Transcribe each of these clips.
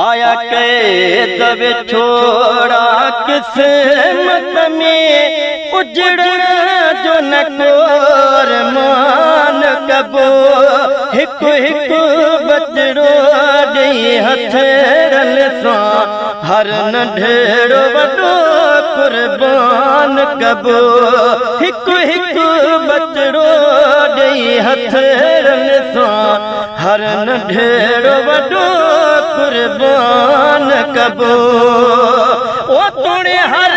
आया कैद छोड़ा किस्मत में उजड़ जो न कोर मान कबो हिकु हिकु बचड़ो ॾेई हथरन सां हर नंढड़ो वॾो कुर्बान कबो हिकु हिकु बचड़ो ॾेई हथरन सां हर नंढड़ो वॾो कुर्बान कबो ओ तोड़े हर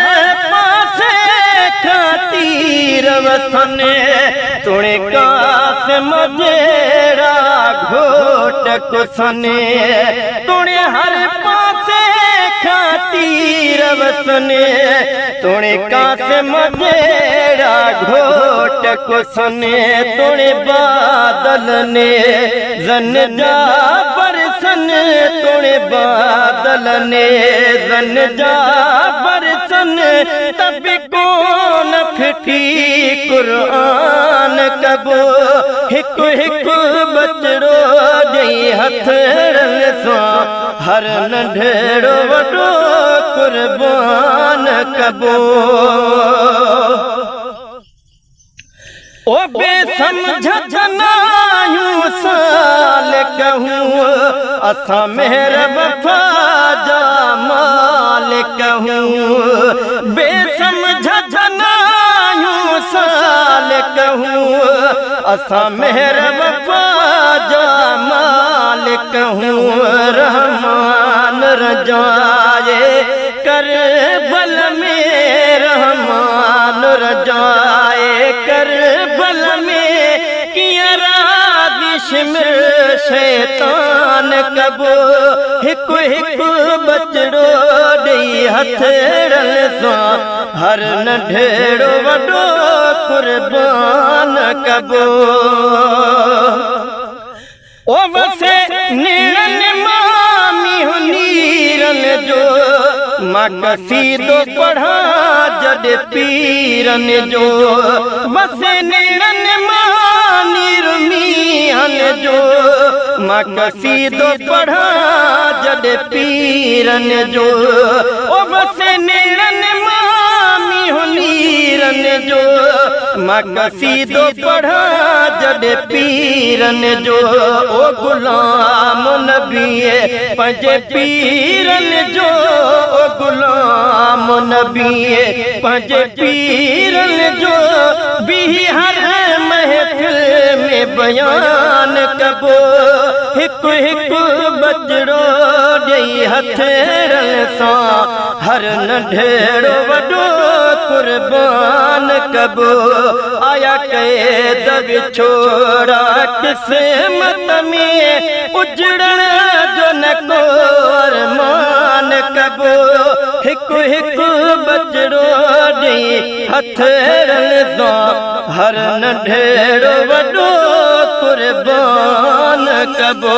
पासे तीर वसने तोड़े कासिम जेड़ा घोट कुसने तोड़े हर पासे तीर वसने तोड़े कासिम जेड़ा घोट कुसने तोड़े बादल ने जन जा बरसन तोड़े बादल ने जन जा बरसन तब कौन फिटी कुरान कबो हिकु हिकु बचड़ो ॾेई हथरन सां हर नंढड़ो वॾो कुर्बान कबो ओ बेसमझ जनायूं साल कहूं असां मेहर वफा जा मालिक हूं बेसमझ जनायूं साल कहूं असां मेहर वफा जा मालिक हूं रहमान रजाए कर बल में रहमान रजाए कर बल में किया रादिश में शैतान कबो हिकु हिकु बचड़ो ॾेई हथरन सां हर नंढड़ो वॾो कुर्बान कबो ओ वसे नीरन मामी हो नीरन जो मां कसीदो पढ़ा जॾ पीरन जो वसे नीरन मां नीरमीहन जो मां कसीदो पढ़ा जॾ पीरन जो ओ वसे नीरन मामी हो नीरन जो मां कसीदो पढ़ा जॾ पीरन जो ओ गुलाम नबीए पंहिंजे पीरन जो ओ गुलाम नबीए पंहिंजे पीरन जो भी हर महफिल में बयान कबो हिकु हिकु बचड़ो ॾेई हथरन सां हर नंढड़ो वॾो कुर्बान कबो आया कैद विछोड़ा किस्मत में उजड़न जो न को अरमान कबो हिकु हिकु बचड़ो ॾेई हथरन सां हर नंढड़ो वॾो कुर्बान कबो।